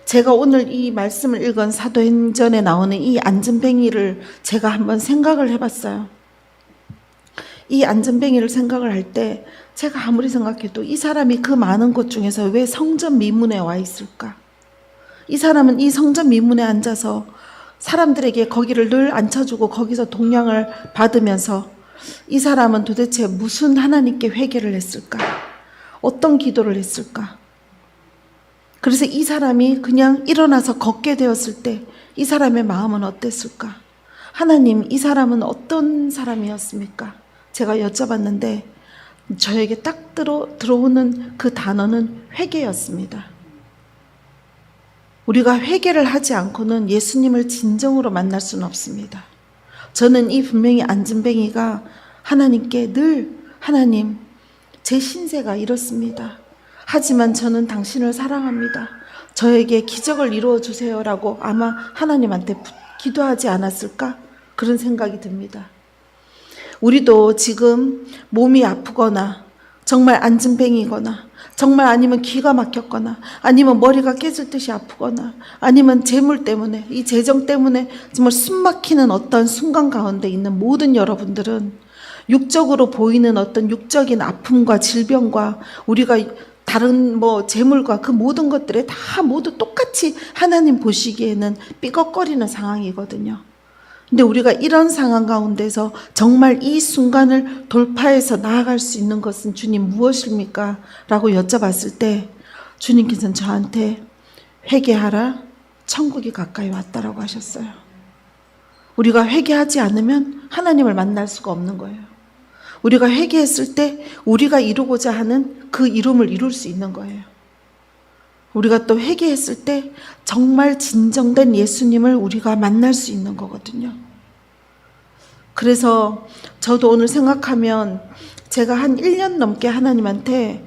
제가 오늘 이 말씀을 읽은 사도행전에 나오는 이 안전뱅이를 제가 한번 생각을 해봤어요. 이 안전뱅이를 생각을 할 때 제가 아무리 생각해도 이 사람이 그 많은 곳 중에서 왜 성전 미문에 와 있을까? 이 사람은 이 성전 미문에 앉아서 사람들에게 거기를 늘 앉혀주고 거기서 동양을 받으면서 이 사람은 도대체 무슨 하나님께 회개를 했을까? 어떤 기도를 했을까? 그래서 이 사람이 그냥 일어나서 걷게 되었을 때 이 사람의 마음은 어땠을까? 하나님, 이 사람은 어떤 사람이었습니까? 제가 여쭤봤는데 저에게 딱 들어오는 그 단어는 회개였습니다. 우리가 회개를 하지 않고는 예수님을 진정으로 만날 수는 없습니다. 저는 이 분명히 안전뱅이가 하나님께 늘 하나님, 제 신세가 이렇습니다. 하지만 저는 당신을 사랑합니다. 저에게 기적을 이루어 주세요라고 아마 하나님한테 기도하지 않았을까? 그런 생각이 듭니다. 우리도 지금 몸이 아프거나 정말 안전뱅이거나 정말 아니면 귀가 막혔거나 아니면 머리가 깨질 듯이 아프거나 아니면 재물 때문에 이 재정 때문에 정말 숨 막히는 어떤 순간 가운데 있는 모든 여러분들은 육적으로 보이는 어떤 육적인 아픔과 질병과 우리가 다른 재물과 그 모든 것들에 다 모두 똑같이 하나님 보시기에는 삐걱거리는 상황이거든요. 근데 우리가 이런 상황 가운데서 정말 이 순간을 돌파해서 나아갈 수 있는 것은 주님 무엇입니까? 라고 여쭤봤을 때 주님께서는 저한테 회개하라, 천국이 가까이 왔다라고 하셨어요. 우리가 회개하지 않으면 하나님을 만날 수가 없는 거예요. 우리가 회개했을 때 우리가 이루고자 하는 그 이룸을 이룰 수 있는 거예요. 우리가 또 회개했을 때 정말 진정된 예수님을 우리가 만날 수 있는 거거든요. 그래서 저도 오늘 생각하면 제가 한 1년 넘게 하나님한테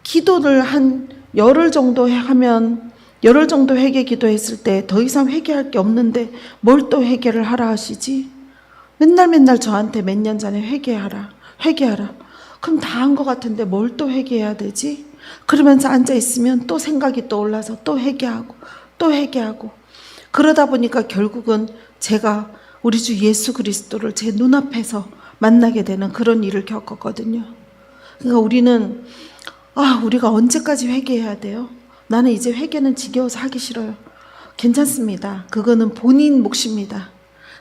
기도를 한 열흘 정도 회개 기도했을 때 더 이상 회개할 게 없는데 뭘 또 회개를 하라 하시지? 맨날 저한테 몇 년 전에 회개하라. 그럼 다 한 것 같은데 뭘 또 회개해야 되지? 그러면서 앉아있으면 또 생각이 떠올라서 또 회개하고 그러다 보니까 결국은 제가 우리 주 예수 그리스도를 제 눈앞에서 만나게 되는 그런 일을 겪었거든요. 그러니까 우리가 언제까지 회개해야 돼요? 나는 이제 회개는 지겨워서 하기 싫어요. 괜찮습니다. 그거는 본인 몫입니다.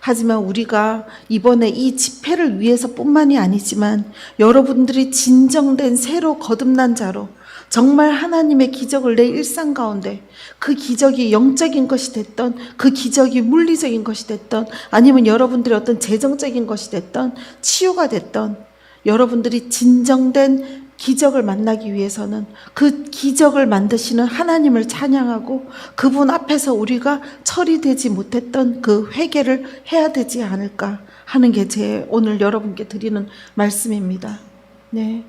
하지만 우리가 이번에 이 집회를 위해서 뿐만이 아니지만 여러분들이 진정된 새로 거듭난 자로 정말 하나님의 기적을 내 일상 가운데 그 기적이 영적인 것이 됐던 그 기적이 물리적인 것이 됐던 아니면 여러분들의 어떤 재정적인 것이 됐던 치유가 됐던 여러분들이 진정된 기적을 만나기 위해서는 그 기적을 만드시는 하나님을 찬양하고 그분 앞에서 우리가 처리되지 못했던 그 회개를 해야 되지 않을까 하는 게 제 오늘 여러분께 드리는 말씀입니다. 네.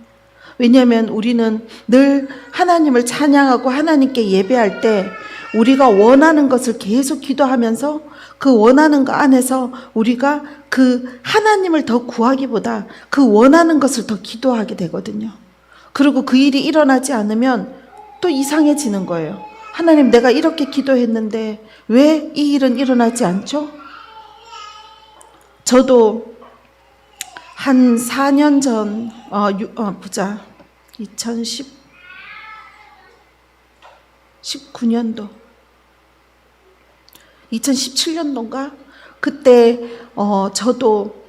왜냐하면 우리는 늘 하나님을 찬양하고 하나님께 예배할 때 우리가 원하는 것을 계속 기도하면서 그 원하는 것 안에서 우리가 그 하나님을 더 구하기보다 그 원하는 것을 더 기도하게 되거든요. 그리고 그 일이 일어나지 않으면 또 이상해지는 거예요. 하나님, 내가 이렇게 기도했는데 왜 이 일은 일어나지 않죠? 저도 한 4년 전 2019년도 2017년도인가 그때 저도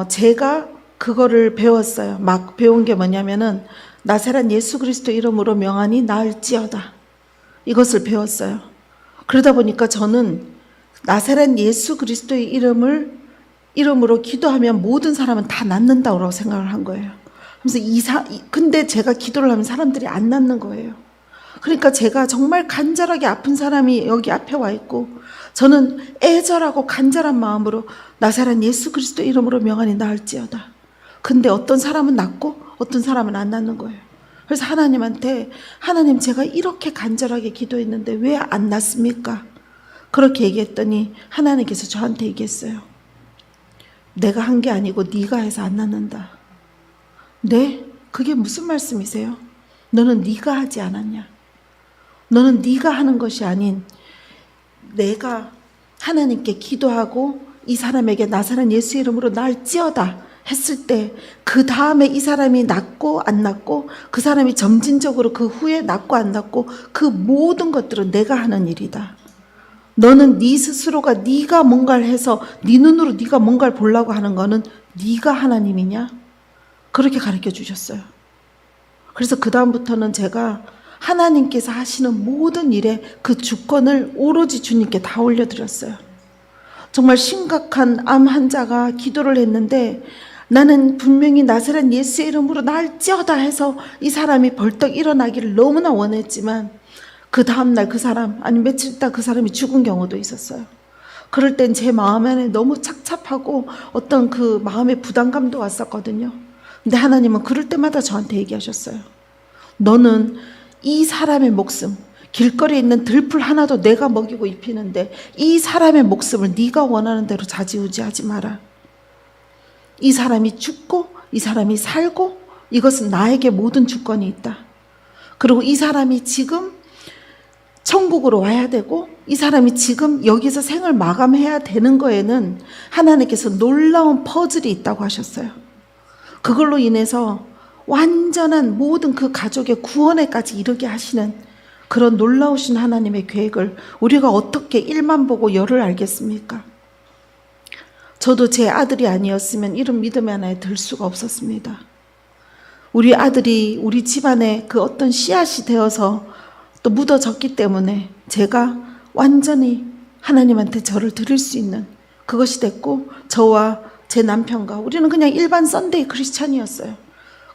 제가 그거를 배웠어요. 막 배운 게 뭐냐면은 나사렛 예수 그리스도 이름으로 명하니 나을지어다. 이것을 배웠어요. 그러다 보니까 저는 나사렛 예수 그리스도의 이름으로 기도하면 모든 사람은 다 낫는다고 생각을 한 거예요. 그래서 근데 제가 기도를 하면 사람들이 안 낫는 거예요. 그러니까 제가 정말 간절하게 아픈 사람이 여기 앞에 와 있고 저는 애절하고 간절한 마음으로 나사렛 예수 그리스도 이름으로 명하니 나을지어다. 근데 어떤 사람은 낫고 어떤 사람은 안 낫는 거예요. 그래서 하나님한테 하나님, 제가 이렇게 간절하게 기도했는데 왜 안 낫습니까? 그렇게 얘기했더니 하나님께서 저한테 얘기했어요. 내가 한 게 아니고 네가 해서 안 낫는다. 네? 그게 무슨 말씀이세요? 너는 네가 하지 않았냐? 너는 네가 하는 것이 아닌 내가 하나님께 기도하고 이 사람에게 나사렛 예수 이름으로 날지어다 했을 때 그 다음에 이 사람이 낫고 안 낫고 그 사람이 점진적으로 그 후에 낫고 안 낫고 그 모든 것들은 내가 하는 일이다. 너는 네 스스로가 네가 뭔가를 해서 네 눈으로 네가 뭔가를 보려고 하는 거는 네가 하나님이냐? 그렇게 가르쳐 주셨어요. 그래서 그 다음부터는 제가 하나님께서 하시는 모든 일에 그 주권을 오로지 주님께 다 올려드렸어요. 정말 심각한 암 환자가 기도를 했는데 나는 분명히 나사렛 예수의 이름으로 날지어다 해서 이 사람이 벌떡 일어나기를 너무나 원했지만 그 다음날 그 사람 아니 며칠 있다 그 사람이 죽은 경우도 있었어요. 그럴 땐 제 마음 안에 너무 착잡하고 어떤 그 마음의 부담감도 왔었거든요. 근데 하나님은 그럴 때마다 저한테 얘기하셨어요. 너는 이 사람의 목숨, 길거리에 있는 들풀 하나도 내가 먹이고 입히는데 이 사람의 목숨을 네가 원하는 대로 좌지우지하지 마라. 이 사람이 죽고 이 사람이 살고 이것은 나에게 모든 주권이 있다. 그리고 이 사람이 지금 천국으로 와야 되고 이 사람이 지금 여기서 생을 마감해야 되는 거에는 하나님께서 놀라운 퍼즐이 있다고 하셨어요. 그걸로 인해서 완전한 모든 그 가족의 구원에까지 이르게 하시는 그런 놀라우신 하나님의 계획을 우리가 어떻게 일만 보고 열을 알겠습니까? 저도 제 아들이 아니었으면 이런 믿음의 하나에 들 수가 없었습니다. 우리 아들이 우리 집안에 그 어떤 씨앗이 되어서 또 묻어졌기 때문에 제가 완전히 하나님한테 저를 드릴 수 있는 그것이 됐고 저와 제 남편과 우리는 그냥 일반 썬데이 크리스찬이었어요.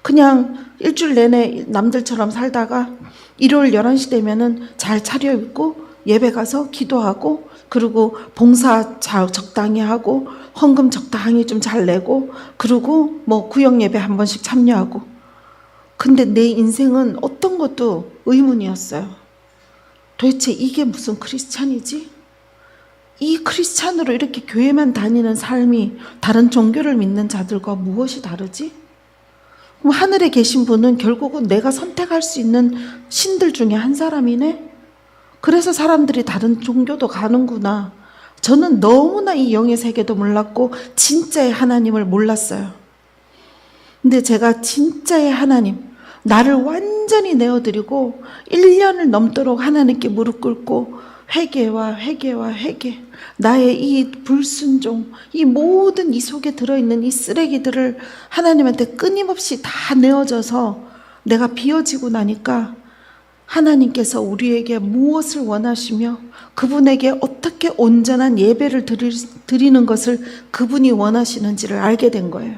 그냥 일주일 내내 남들처럼 살다가 일요일 11시 되면은 잘 차려입고 예배 가서 기도하고 그리고 봉사 적당히 하고 헌금 적당히 좀 잘 내고 그리고 뭐 구역 예배 한 번씩 참여하고 근데 내 인생은 어떤 것도 의문이었어요. 도대체 이게 무슨 크리스찬이지? 이 크리스찬으로 이렇게 교회만 다니는 삶이 다른 종교를 믿는 자들과 무엇이 다르지? 그럼 하늘에 계신 분은 결국은 내가 선택할 수 있는 신들 중에 한 사람이네? 그래서 사람들이 다른 종교도 가는구나. 저는 너무나 이 영의 세계도 몰랐고 진짜의 하나님을 몰랐어요. 근데 제가 진짜의 하나님, 나를 완전히 내어드리고 1년을 넘도록 하나님께 무릎 꿇고 회개와 회개와 회개, 나의 이 불순종, 이 모든 이 속에 들어있는 이 쓰레기들을 하나님한테 끊임없이 다 내어져서 내가 비워지고 나니까 하나님께서 우리에게 무엇을 원하시며 그분에게 어떻게 온전한 예배를 드리는 것을 그분이 원하시는지를 알게 된 거예요.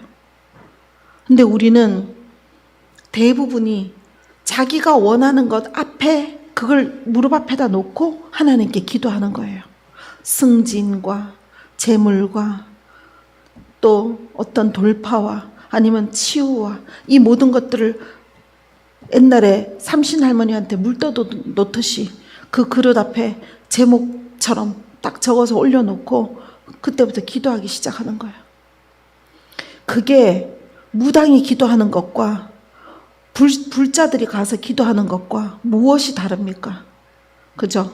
근데 우리는 대부분이 자기가 원하는 것 앞에 그걸 무릎 앞에다 놓고 하나님께 기도하는 거예요. 승진과 재물과 또 어떤 돌파와 아니면 치유와 이 모든 것들을 옛날에 삼신 할머니한테 물 떠도 놓듯이 그 그릇 앞에 제목처럼 딱 적어서 올려놓고 그때부터 기도하기 시작하는 거예요. 그게 무당이 기도하는 것과 불자들이 가서 기도하는 것과 무엇이 다릅니까? 그죠?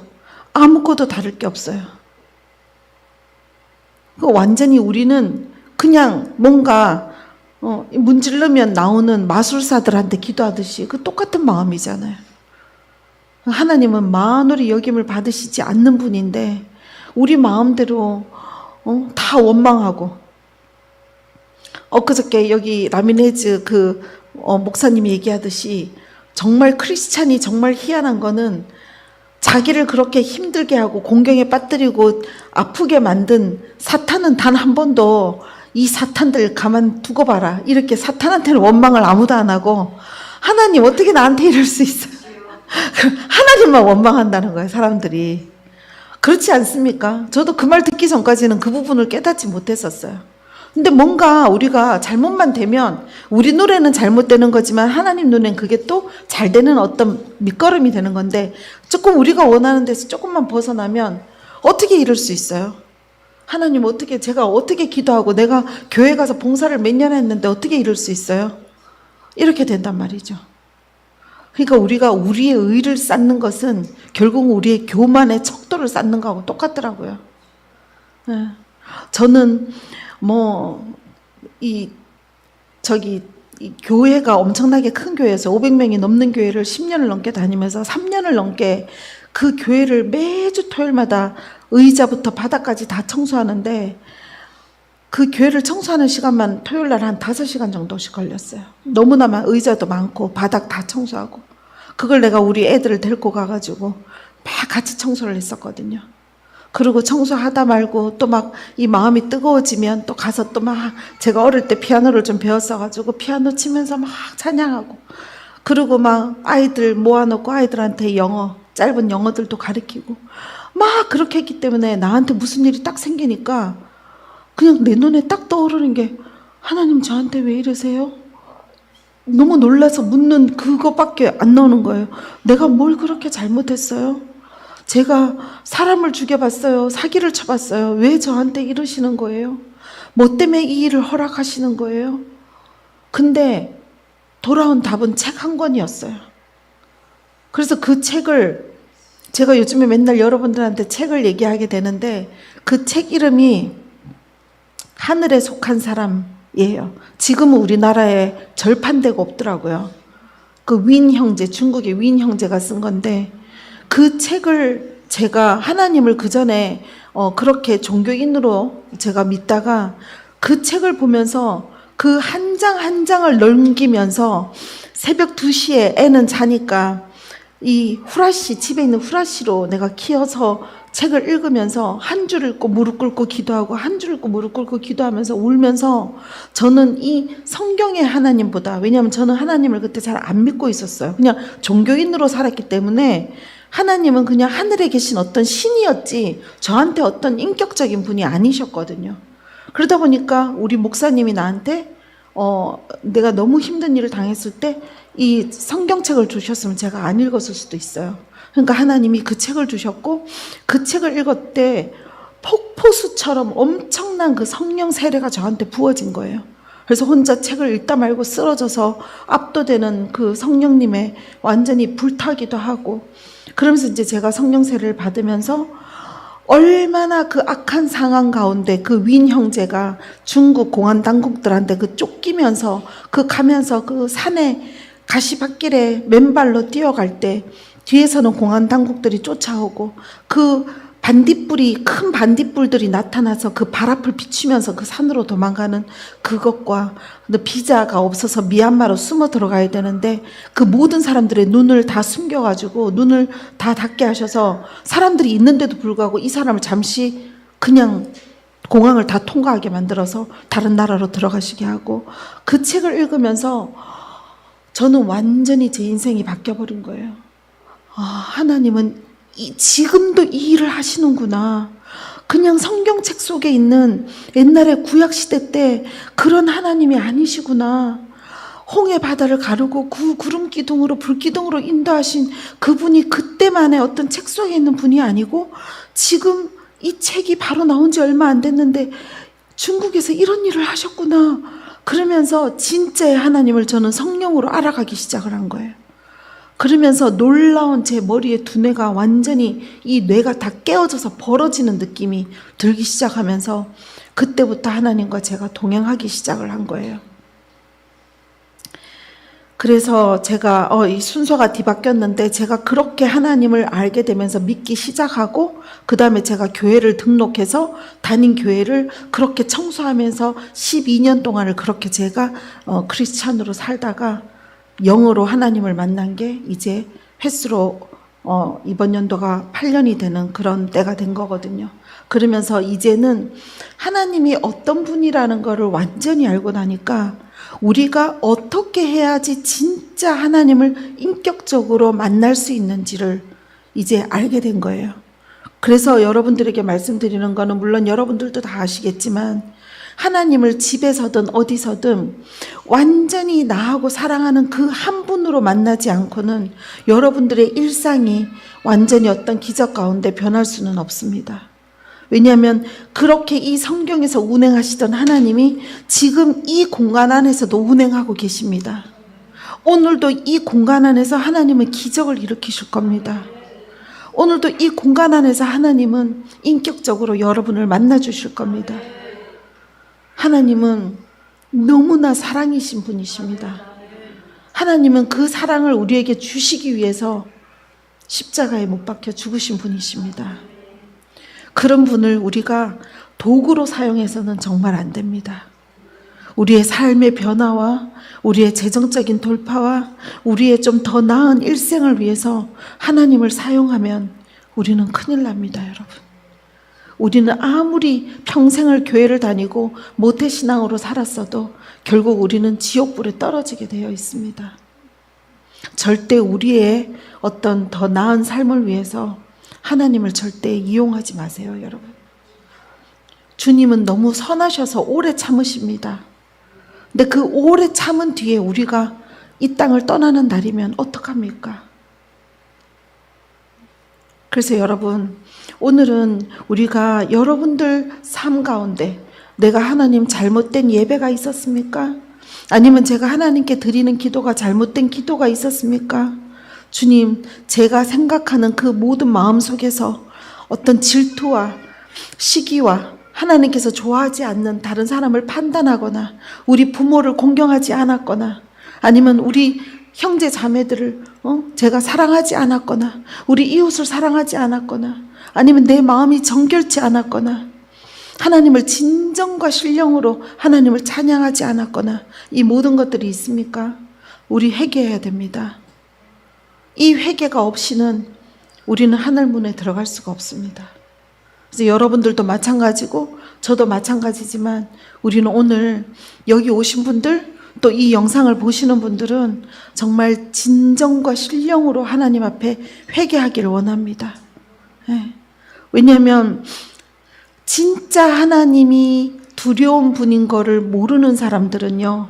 아무것도 다를 게 없어요. 완전히 우리는 그냥 뭔가 문지르면 나오는 마술사들한테 기도하듯이 그 똑같은 마음이잖아요. 하나님은 만월의 여김을 받으시지 않는 분인데 우리 마음대로 다 원망하고 엊그저께 여기 라미네즈 목사님이 얘기하듯이 정말 크리스찬이 정말 희한한 거는 자기를 그렇게 힘들게 하고 공경에 빠뜨리고 아프게 만든 사탄은 단 한 번도 이 사탄들 가만 두고 봐라 이렇게 사탄한테는 원망을 아무도 안 하고 하나님 어떻게 나한테 이럴 수 있어요? 하나님만 원망한다는 거예요, 사람들이. 그렇지 않습니까? 저도 그 말 듣기 전까지는 그 부분을 깨닫지 못했었어요. 근데 뭔가 우리가 잘못만 되면 우리 눈에는 잘못되는 거지만 하나님 눈엔 그게 또 잘 되는 어떤 밑거름이 되는 건데 조금 우리가 원하는 데서 조금만 벗어나면 어떻게 이럴 수 있어요? 하나님 어떻게 제가 어떻게 기도하고 내가 교회 가서 봉사를 몇 년 했는데 어떻게 이럴 수 있어요? 이렇게 된단 말이죠. 그러니까 우리가 우리의 의를 쌓는 것은 결국 우리의 교만의 척도를 쌓는 거하고 똑같더라고요. 네. 저는 이 교회가 엄청나게 큰 교회에서 500명이 넘는 교회를 10년을 넘게 다니면서 3년을 넘게 그 교회를 매주 토요일마다 의자부터 바닥까지 다 청소하는데, 그 교회를 청소하는 시간만 토요일날 한 5시간 정도씩 걸렸어요. 너무나 의자도 많고 바닥 다 청소하고, 그걸 내가 우리 애들을 데리고 가가지고 막 같이 청소를 했었거든요. 그리고 청소하다 말고 또 막 이 마음이 뜨거워지면 또 가서 또 막, 제가 어릴 때 피아노를 좀 배웠어가지고 피아노 치면서 막 찬양하고, 그리고 막 아이들 모아놓고 아이들한테 짧은 영어들도 가르치고 막 그렇게 했기 때문에 나한테 무슨 일이 딱 생기니까 그냥 내 눈에 딱 떠오르는 게, 하나님 저한테 왜 이러세요? 너무 놀라서 묻는 그거밖에 안 나오는 거예요. 내가 뭘 그렇게 잘못했어요? 제가 사람을 죽여봤어요. 사기를 쳐봤어요. 왜 저한테 이러시는 거예요? 뭐 때문에 이 일을 허락하시는 거예요? 근데 돌아온 답은 책 한 권이었어요. 그래서 그 책을, 제가 요즘에 맨날 여러분들한테 책을 얘기하게 되는데, 그 책 이름이 하늘에 속한 사람이에요. 지금은 우리나라에 절판되고 없더라고요. 그 윈 형제, 중국의 윈 형제가 쓴 건데, 그 책을 제가 하나님을 그 전에 그렇게 종교인으로 제가 믿다가 그 책을 보면서 그 한 장 한 장을 넘기면서 새벽 2시에 애는 자니까 이 후라시, 집에 있는 후라시로 내가 키워서 책을 읽으면서 한 줄 읽고 무릎 꿇고 기도하고 한 줄 읽고 무릎 꿇고 기도하면서 울면서, 저는 이 성경의 하나님보다, 왜냐하면 저는 하나님을 그때 잘 안 믿고 있었어요. 그냥 종교인으로 살았기 때문에 하나님은 그냥 하늘에 계신 어떤 신이었지 저한테 어떤 인격적인 분이 아니셨거든요. 그러다 보니까 우리 목사님이 나한테 내가 너무 힘든 일을 당했을 때 이 성경책을 주셨으면 제가 안 읽었을 수도 있어요. 그러니까 하나님이 그 책을 주셨고, 그 책을 읽을 때 폭포수처럼 엄청난 그 성령 세례가 저한테 부어진 거예요. 그래서 혼자 책을 읽다 말고 쓰러져서 압도되는 그 성령님의 완전히 불타기도 하고, 그러면서 이제 제가 성령 세례를 받으면서 얼마나 그 악한 상황 가운데 그 윈 형제가 중국 공안 당국들한테 그 쫓기면서 가면서 그 산에 가시밭길에 맨발로 뛰어갈 때 뒤에서는 공안 당국들이 쫓아오고, 그 큰 반딧불들이 나타나서 그 발 앞을 비추면서 그 산으로 도망가는 그것과, 비자가 없어서 미얀마로 숨어 들어가야 되는데 그 모든 사람들의 눈을 다 숨겨가지고 눈을 다 닫게 하셔서 사람들이 있는데도 불구하고 이 사람을 잠시 그냥 공항을 다 통과하게 만들어서 다른 나라로 들어가시게 하고, 그 책을 읽으면서 저는 완전히 제 인생이 바뀌어버린 거예요. 하나님은 지금도 이 일을 하시는구나. 그냥 성경책 속에 있는 옛날에 구약시대 때 그런 하나님이 아니시구나. 홍해 바다를 가르고 그 구름 기둥으로 불기둥으로 인도하신 그분이 그때만의 어떤 책 속에 있는 분이 아니고, 지금 이 책이 바로 나온 지 얼마 안 됐는데 중국에서 이런 일을 하셨구나. 그러면서 진짜의 하나님을 저는 성령으로 알아가기 시작을 한 거예요. 그러면서 놀라운 제 머리의 두뇌가 완전히, 이 뇌가 다 깨어져서 벌어지는 느낌이 들기 시작하면서 그때부터 하나님과 제가 동행하기 시작을 한 거예요. 그래서 제가 이 순서가 뒤바뀌었는데, 제가 그렇게 하나님을 알게 되면서 믿기 시작하고, 그 다음에 제가 교회를 등록해서 다닌 교회를 그렇게 청소하면서 12년 동안을 그렇게 제가 크리스찬으로 살다가 영으로 하나님을 만난 게 이제 횟수로 이번 연도가 8년이 되는 그런 때가 된 거거든요. 그러면서 이제는 하나님이 어떤 분이라는 거를 완전히 알고 나니까 우리가 어떻게 해야지 진짜 하나님을 인격적으로 만날 수 있는지를 이제 알게 된 거예요. 그래서 여러분들에게 말씀드리는 거는, 물론 여러분들도 다 아시겠지만, 하나님을 집에서든 어디서든 완전히 나하고 사랑하는 그 한 분으로 만나지 않고는 여러분들의 일상이 완전히 어떤 기적 가운데 변할 수는 없습니다. 왜냐하면 그렇게 이 성경에서 운행하시던 하나님이 지금 이 공간 안에서도 운행하고 계십니다. 오늘도 이 공간 안에서 하나님은 기적을 일으키실 겁니다. 오늘도 이 공간 안에서 하나님은 인격적으로 여러분을 만나 주실 겁니다. 하나님은 너무나 사랑이신 분이십니다. 하나님은 그 사랑을 우리에게 주시기 위해서 십자가에 못 박혀 죽으신 분이십니다. 그런 분을 우리가 도구로 사용해서는 정말 안 됩니다. 우리의 삶의 변화와 우리의 재정적인 돌파와 우리의 좀 더 나은 일생을 위해서 하나님을 사용하면 우리는 큰일 납니다, 여러분. 우리는 아무리 평생을 교회를 다니고 모태신앙으로 살았어도 결국 우리는 지옥불에 떨어지게 되어 있습니다. 절대 우리의 어떤 더 나은 삶을 위해서 하나님을 절대 이용하지 마세요, 여러분. 주님은 너무 선하셔서 오래 참으십니다. 근데 그 오래 참은 뒤에 우리가 이 땅을 떠나는 날이면 어떡합니까? 그래서 여러분, 오늘은 우리가 여러분들 삶 가운데 내가 하나님 잘못된 예배가 있었습니까? 아니면 제가 하나님께 드리는 기도가 잘못된 기도가 있었습니까? 주님, 제가 생각하는 그 모든 마음 속에서 어떤 질투와 시기와 하나님께서 좋아하지 않는 다른 사람을 판단하거나 우리 부모를 공경하지 않았거나 아니면 우리 형제 자매들을 제가 사랑하지 않았거나 우리 이웃을 사랑하지 않았거나 아니면 내 마음이 정결치 않았거나 하나님을 진정과 신령으로 하나님을 찬양하지 않았거나 이 모든 것들이 있습니까? 우리 회개해야 됩니다. 이 회개가 없이는 우리는 하늘문에 들어갈 수가 없습니다. 그래서 여러분들도 마찬가지고 저도 마찬가지지만 우리는 오늘 여기 오신 분들 또 이 영상을 보시는 분들은 정말 진정과 신령으로 하나님 앞에 회개하기를 원합니다. 네. 왜냐하면 진짜 하나님이 두려운 분인 거를 모르는 사람들은요,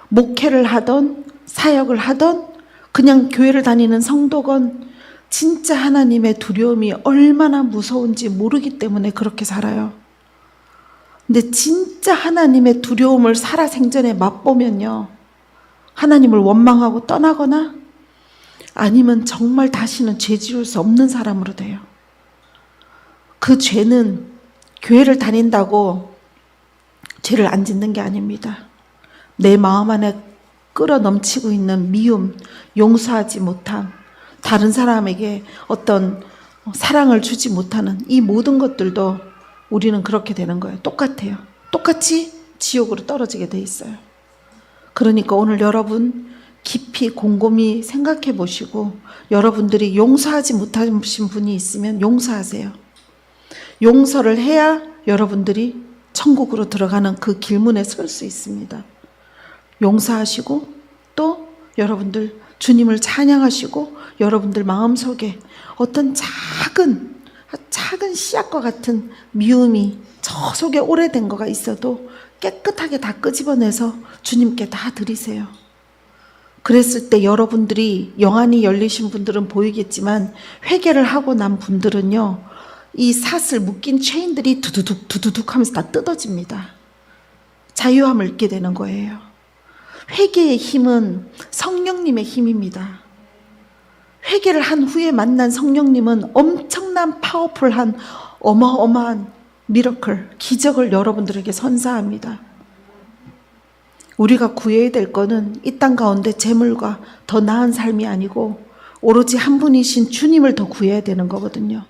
목회를 하던 사역을 하던 그냥 교회를 다니는 성도건 진짜 하나님의 두려움이 얼마나 무서운지 모르기 때문에 그렇게 살아요. 근데 진짜 하나님의 두려움을 살아생전에 맛보면요, 하나님을 원망하고 떠나거나 아니면 정말 다시는 죄 지을 수 없는 사람으로 돼요. 그 죄는 교회를 다닌다고 죄를 안 짓는 게 아닙니다. 내 마음 안에 끌어 넘치고 있는 미움, 용서하지 못함, 다른 사람에게 어떤 사랑을 주지 못하는 이 모든 것들도 우리는 그렇게 되는 거예요. 똑같아요. 똑같이 지옥으로 떨어지게 돼 있어요. 그러니까 오늘 여러분 깊이 곰곰이 생각해 보시고 여러분들이 용서하지 못하신 분이 있으면 용서하세요. 용서를 해야 여러분들이 천국으로 들어가는 그 길문에 설 수 있습니다. 용서하시고 또 여러분들 주님을 찬양하시고 여러분들 마음속에 어떤 작은 씨앗과 같은 미움이 저 속에 오래된 거가 있어도 깨끗하게 다 끄집어내서 주님께 다 드리세요. 그랬을 때 여러분들이 영안이 열리신 분들은 보이겠지만 회개를 하고 난 분들은요, 이 삿을 묶인 체인들이 두두둑 하면서 다 뜯어집니다. 자유함을 얻게 되는 거예요. 회개의 힘은 성령님의 힘입니다. 회개를 한 후에 만난 성령님은 엄청난 파워풀한 어마어마한 미러클, 기적을 여러분들에게 선사합니다. 우리가 구해야 될 거는 이 땅 가운데 재물과 더 나은 삶이 아니고 오로지 한 분이신 주님을 더 구해야 되는 거거든요.